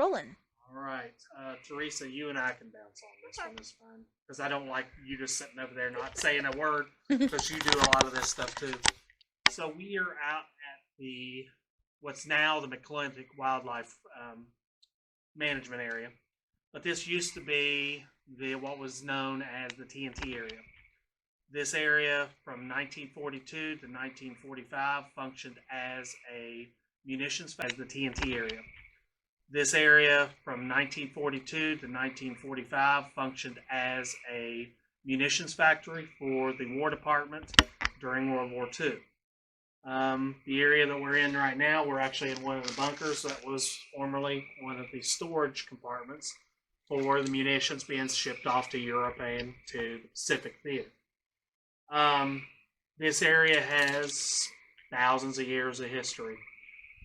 rolling. All right. Teresa, you and I can bounce on this one. It's fine. Because I don't like you just sitting over there not saying a word, because you do a lot of this stuff too. So we are out at what's now the McClintock Wildlife Management Area. But this used to be what was known as the TNT Area. This area from 1942 to 1945 functioned as a munitions factory, as the TNT Area. This area from 1942 to 1945 functioned as a munitions factory for the War Department during World War II. The area that we're in right now, we're actually in one of the bunkers that was formerly one of the storage compartments for the munitions being shipped off to Europe and to the Pacific Theater. This area has thousands of years of history.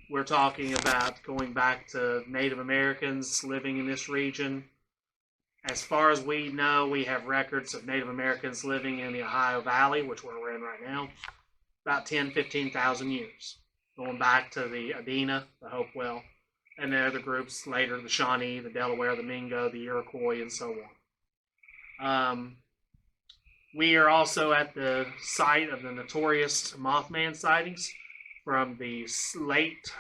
We're talking about going back to Native Americans living in this region. As far as we know, we have records of Native Americans living in the Ohio Valley, which we're in right now, about 15,000 years. Going back to the Adena, the Hopewell, and the other groups later, the Shawnee, the Delaware, the Mingo, the Iroquois, and so on. We are also at the site of the notorious Mothman sightings from the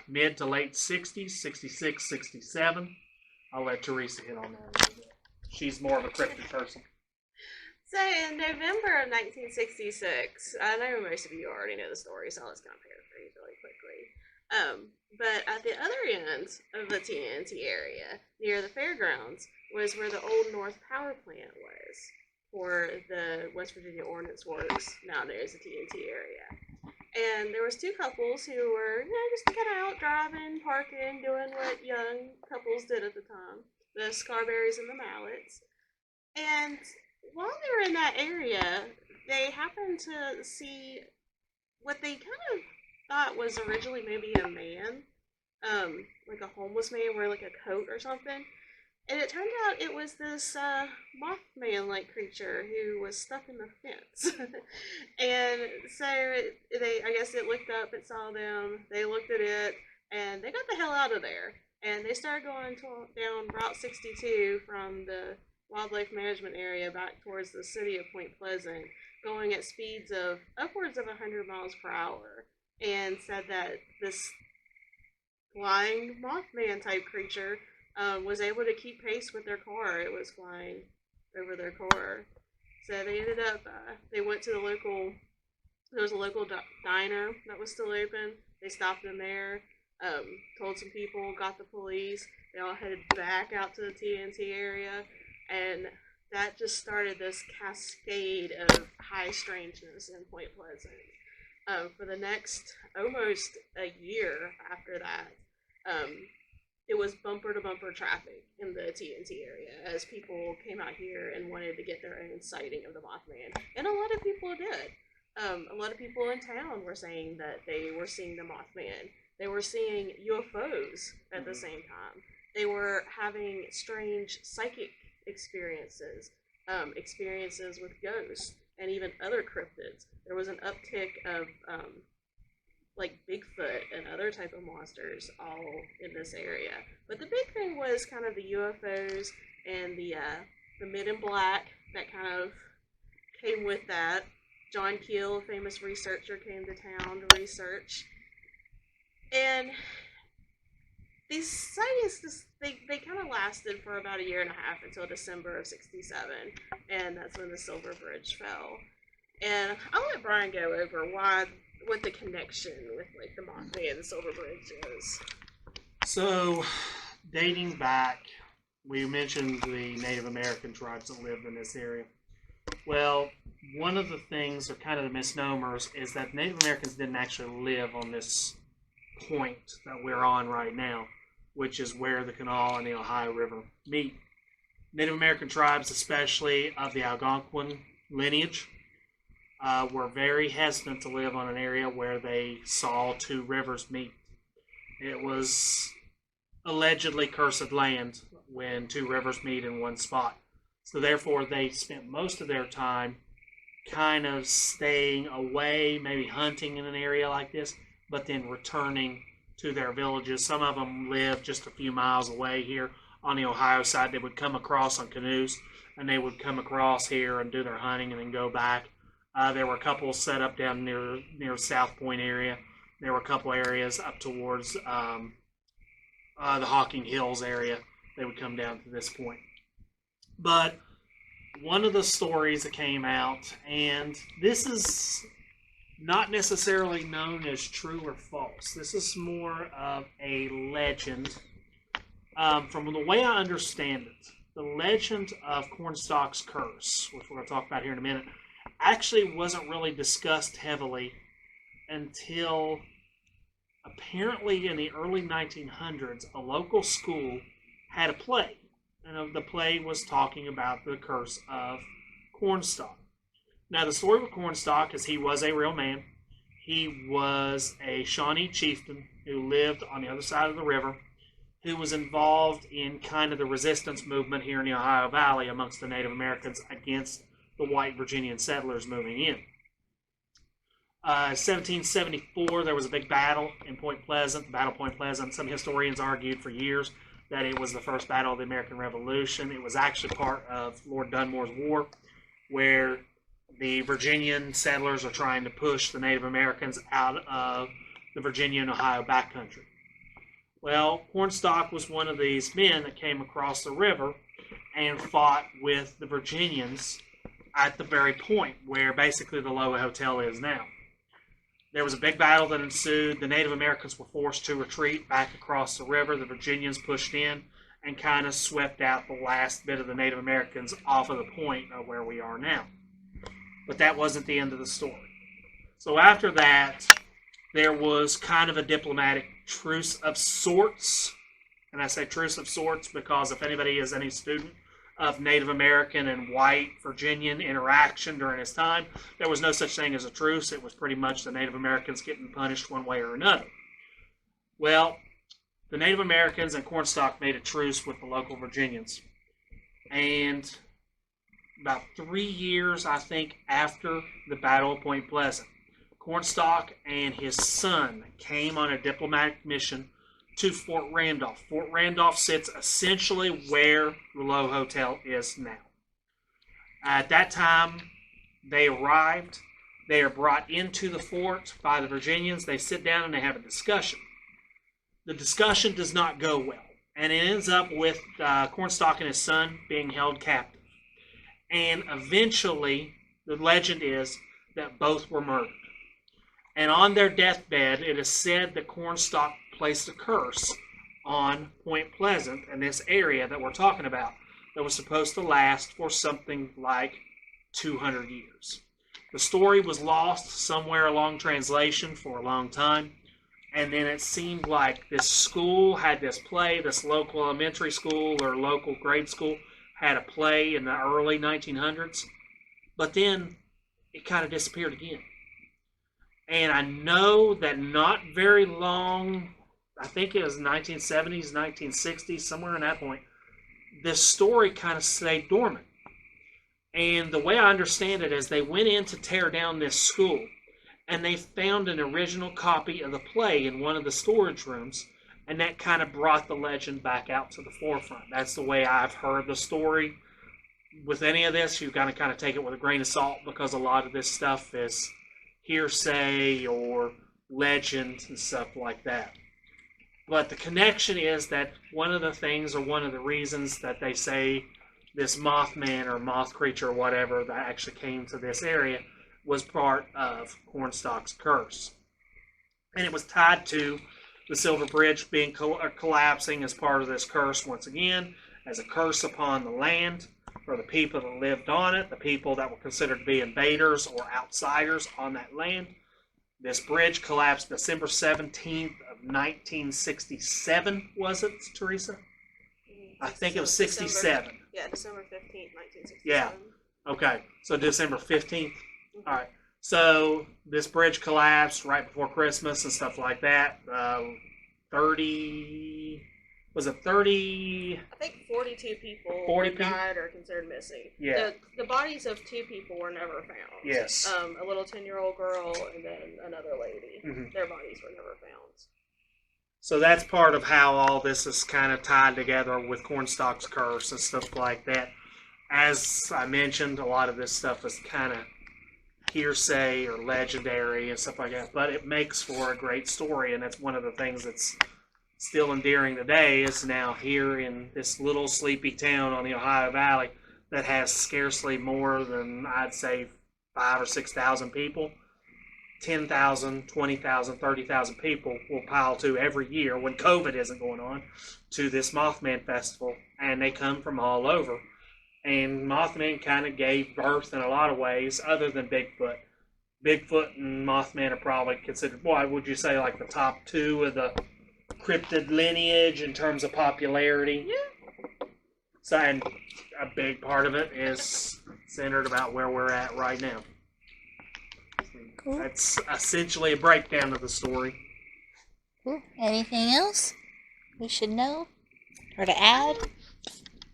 mid to late 60s, 66, 67. I'll let Teresa hit on that a little bit. She's more of a cryptid person. So in November of 1966, I know most of you already know the story, so let's kind of paraphrase really quickly. But at the other end of the TNT area, near the fairgrounds, was where the Old North Power Plant was for the West Virginia Ordnance Works, now there's the TNT Area. And there was two couples who were, just kind of out driving, parking, doing what young couples did at the time, the Scarberries and the Mallets. And while they were in that area, they happened to see what they kind of thought was originally maybe a man, like a homeless man wearing like a coat or something. And it turned out it was this Mothman-like creature who was stuck in the fence. And so I guess it looked up, it saw them, they looked at it, and they got the hell out of there. And they started going down Route 62 from the Wildlife Management Area back towards the city of Point Pleasant, going at speeds of upwards of 100 miles per hour, and said that this flying Mothman-type creature was able to keep pace with their car. It was flying over their car. So they ended up, they went to there was a local diner that was still open. They stopped in there, told some people, got the police. They all headed back out to the TNT area. And that just started this cascade of high strangeness in Point Pleasant. For the next almost a year after that, it was bumper-to-bumper traffic in the TNT area as people came out here and wanted to get their own sighting of the Mothman. And a lot of people did. A lot of people in town were saying that they were seeing the Mothman. They were seeing UFOs at the same time. They were having strange psychic experiences, experiences with ghosts, and even other cryptids. There was an uptick of like Bigfoot and other type of monsters all in this area. But the big thing was kind of the UFOs and the Men in Black that kind of came with that. John Keel, a famous researcher, came to town to research. And these sightings, they kind of lasted for about a year and a half until December of 67, and that's when the Silver Bridge fell. And I'll let Brian go over what the connection with like the Mothman and the Silver Bridge is. So, dating back, we mentioned the Native American tribes that lived in this area. Well, one of the things, or kind of the misnomers, is that Native Americans didn't actually live on this point that we're on right now, which is where the Kanawha and the Ohio River meet. Native American tribes, especially of the Algonquin lineage, were very hesitant to live on an area where they saw two rivers meet. It was allegedly cursed land when two rivers meet in one spot. So therefore, they spent most of their time kind of staying away, maybe hunting in an area like this, but then returning to their villages. Some of them lived just a few miles away here on the Ohio side. They would come across on canoes, and they would come across here and do their hunting and then go back. There were a couple set up down near South Point area. There were a couple areas up towards the Hocking Hills area. They would come down to this point. But one of the stories that came out, and this is not necessarily known as true or false. This is more of a legend. From the way I understand it, the legend of Cornstalk's curse, which we're going to talk about here in a minute, actually wasn't really discussed heavily until apparently in the early 1900s, a local school had a play. And the play was talking about the curse of Cornstalk. Now, the story with Cornstalk is he was a real man. He was a Shawnee chieftain who lived on the other side of the river, who was involved in kind of the resistance movement here in the Ohio Valley amongst the Native Americans against the white Virginian settlers moving in. 1774, there was a big battle in Point Pleasant, the Battle of Point Pleasant. Some historians argued for years that it was the first battle of the American Revolution. It was actually part of Lord Dunmore's War, where the Virginian settlers are trying to push the Native Americans out of the Virginia and Ohio backcountry. Well, Cornstalk was one of these men that came across the river and fought with the Virginians at the very point where basically the Loa Hotel is now. There was a big battle that ensued. The Native Americans were forced to retreat back across the river. The Virginians pushed in and kind of swept out the last bit of the Native Americans off of the point of where we are now. But that wasn't the end of the story. So after that, there was kind of a diplomatic truce of sorts. And I say truce of sorts because if anybody is any student of Native American and white Virginian interaction during his time, there was no such thing as a truce. It was pretty much the Native Americans getting punished one way or another. Well, the Native Americans and Cornstalk made a truce with the local Virginians. And about 3 years, I think, after the Battle of Point Pleasant, Cornstalk and his son came on a diplomatic mission to Fort Randolph. Fort Randolph sits essentially where the Loa Hotel is now. At that time, they arrived. They are brought into the fort by the Virginians. They sit down and they have a discussion. The discussion does not go well, and it ends up with Cornstalk and his son being held captive. And eventually, the legend is that both were murdered. And on their deathbed, it is said that Cornstalk placed a curse on Point Pleasant and this area that we're talking about that was supposed to last for something like 200 years. The story was lost somewhere along translation for a long time, and then it seemed like this school had this play, this local elementary school or local grade school had a play in the early 1900s, but then it kind of disappeared again. And I know that not very long, I think it was 1970s, 1960s, somewhere in that point, this story kind of stayed dormant. And the way I understand it is they went in to tear down this school, and they found an original copy of the play in one of the storage rooms, and that kind of brought the legend back out to the forefront. That's the way I've heard the story. With any of this, you've got to kind of take it with a grain of salt because a lot of this stuff is hearsay or legends and stuff like that. But the connection is that one of the things or one of the reasons that they say this Mothman or moth creature or whatever that actually came to this area was part of Cornstalk's curse. And it was tied to the Silver Bridge being collapsing as part of this curse once again, as a curse upon the land for the people that lived on it, the people that were considered to be invaders or outsiders on that land. This bridge collapsed December 17th of 1967, was it, Teresa? I think it was 67. December 15th, 1967. Yeah. Okay. So December 15th. Mm-hmm. All right. So this bridge collapsed right before Christmas and stuff like that. 30... Was it 30? I think 42 people 40 died or considered missing. Yeah. The bodies of 2 people were never found. Yes. A little 10-year-old girl and then another lady. Mm-hmm. Their bodies were never found. So that's part of how all this is kind of tied together with Cornstalk's curse and stuff like that. As I mentioned, a lot of this stuff is kind of hearsay or legendary and stuff like that, but it makes for a great story, and that's one of the things that's still endearing today is now here in this little sleepy town on the Ohio Valley that has scarcely more than, I'd say, 5,000 or 6,000 people. 10,000, 20,000, 30,000 people will pile to every year when COVID isn't going on to this Mothman festival, and they come from all over. And Mothman kind of gave birth in a lot of ways, other than Bigfoot. Bigfoot and Mothman are probably considered, what would you say, like the top two of the cryptid lineage in terms of popularity? Yeah. So, and a big part of it is centered about where we're at right now. Cool. That's essentially a breakdown of the story. Cool. Anything else we should know or to add?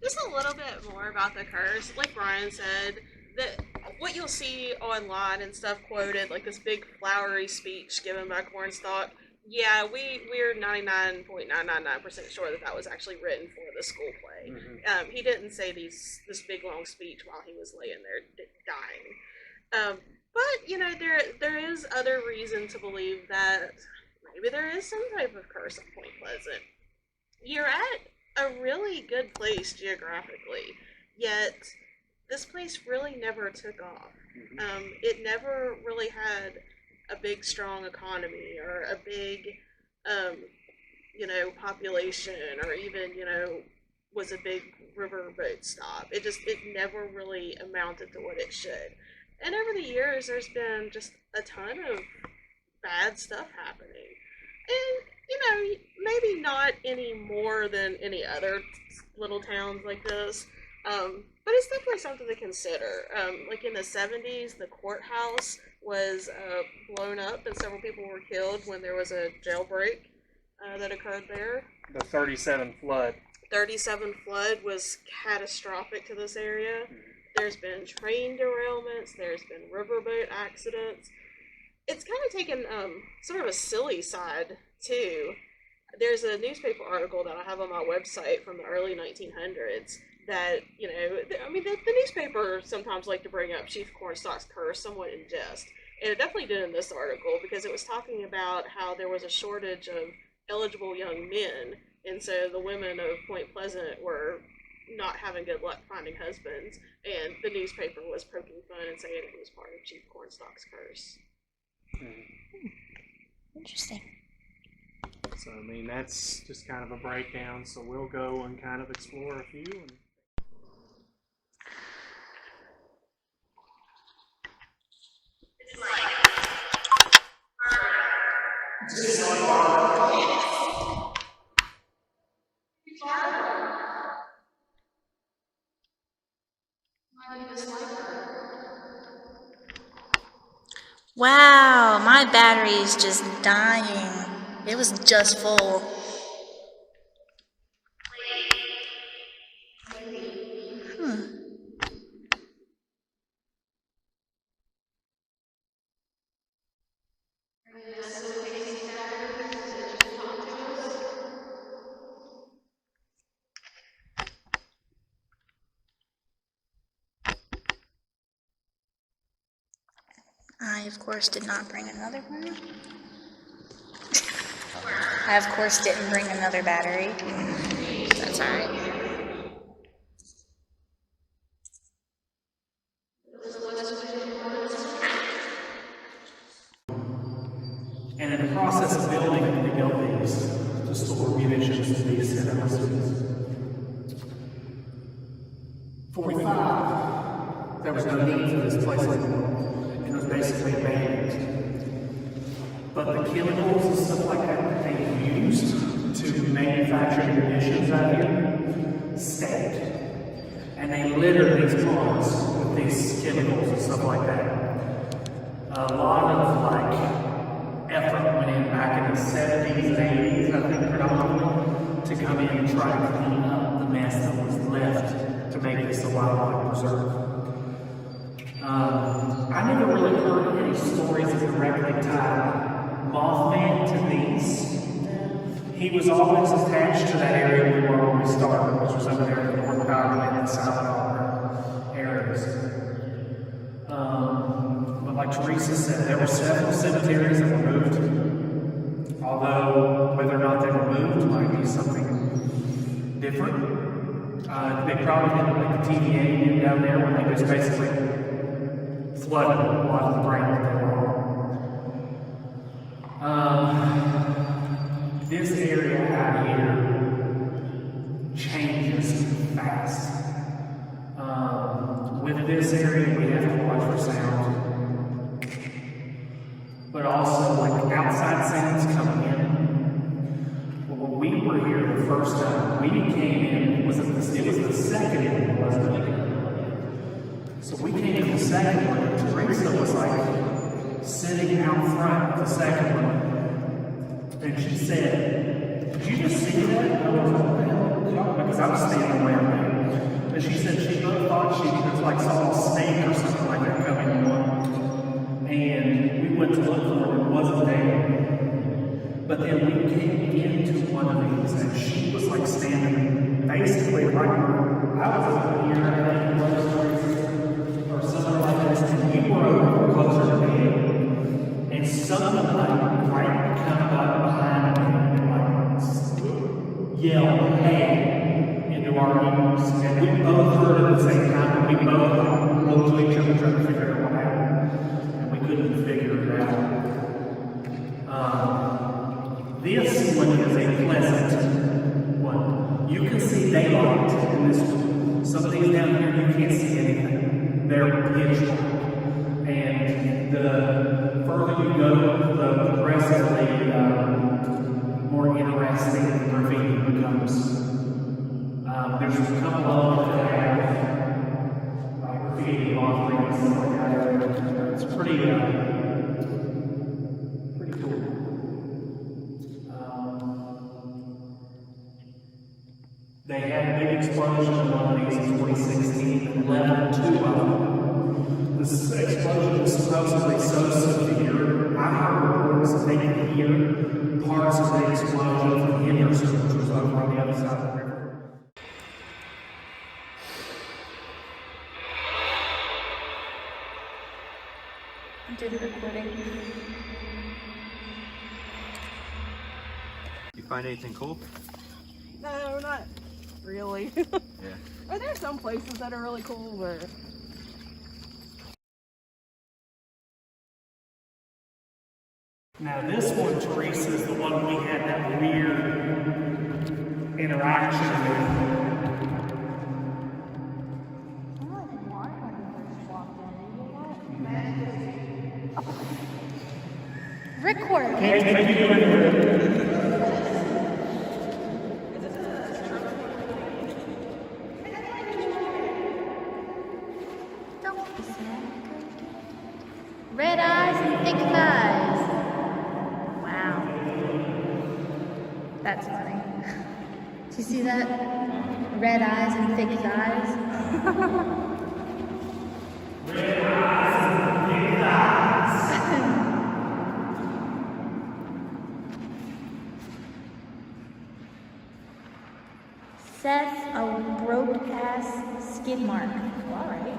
Just a little bit more about the curse. Like Brian said, that what you'll see online and stuff quoted, like this big flowery speech given by Cornstalk, yeah, we're 99.999% sure that was actually written for the school play. Mm-hmm. He didn't say this big long speech while he was laying there dying. But, you know, there is other reason to believe that maybe there is some type of curse at Point Pleasant. You're at a really good place geographically, yet this place really never took off. It never really had a big, strong economy or a big, you know, population or even, you know, was a big riverboat stop. It never really amounted to what it should. And over the years, there's been just a ton of bad stuff happening. And, you know, maybe not any more than any other little towns like this, but it's definitely something to consider. Like in the 70s, the courthouse was blown up and several people were killed when there was a jailbreak that occurred there. The 37 flood. 37 flood was catastrophic to this area. There's been train derailments. There's been riverboat accidents. It's kind of taken sort of a silly side, too. There's a newspaper article that I have on my website from the early 1900s that, you know, I mean, the newspaper sometimes like to bring up Chief Cornstalk's curse somewhat in jest. And it definitely did in this article because it was talking about how there was a shortage of eligible young men. And so the women of Point Pleasant were not having good luck finding husbands, and the newspaper was poking fun and saying it was part of Chief Cornstalk's curse. Interesting. So, I mean, that's just kind of a breakdown, so we'll go and kind of explore a few. And Wow, my battery is just dying. It was just full. I, of course, did not bring another one. I, of course, didn't bring another battery. That's alright. And in the process of building, they built these to store munitions in these houses. 45, there was no need for this place anymore. It was basically abandoned. But the chemicals and stuff like that they used to manufacture munitions out here stayed. And they littered these ponds with these chemicals and stuff like that. A lot of effort went in back in the 70s and 80s, I think, predominantly, to come in and try to clean up the mess that was left to make this a wildlife preserve. I never really heard any stories that directly tied Mothman to these. he was always attached to that area we were when we started, which was over there in the North Power Plant and South Power areas. But like Teresa said, there were several cemeteries that were moved. Although whether or not they were moved might be something different. They probably didn't like the TVA did down there when they just basically flooded a lot of the ground that they were on. This area out here changes fast. With this area, we have to watch for sound, but also like outside sounds coming in. When we were here the first time, we came in. It was the second one, wasn't it? So we came in the second one, and Teresa was like sitting out front of the second one, and she said, "Did you just see that?" And I was like, "What the hell?" Because I was standing around there. But she said she thought she was like saw a snake or something like that coming on. And we went to look for it, it wasn't there. But then we came into one of these and she was like standing basically right where I was over here, or something like this, and you were over closer to me. And someone like right kind of like behind me and like yelled, "Hey!" into our ears, and we both heard it at the same time, and we both like, looked to each other trying to figure out what happened, and we couldn't figure it out. This one is a pleasant one. You can see daylight in this one. Some of these down here, you can't see anything. They're pitch dark. And the further you go, the progressively more interesting the ravine becomes. There's a couple of them that have like graffiti on things and stuff like that. It's pretty cool. They had a big explosion in one of these in 2016 and left two of them. This explosion was supposedly so severe, I heard reports that they could hear parts of the explosion from Henderson, which was over on the other side of the river. Did the recording. You find anything cool? No, not really. Yeah. Are there some places that are really cool, but Now this one, Teresa, is the one we had that weird interaction with. Record. Maybe you would. Don't be sad. Red eyes and thick thighs. Wow. That's funny. Did you see that? Red eyes and thick thighs. Red eyes and thick thighs. Seth, a broke ass skid mark. All right.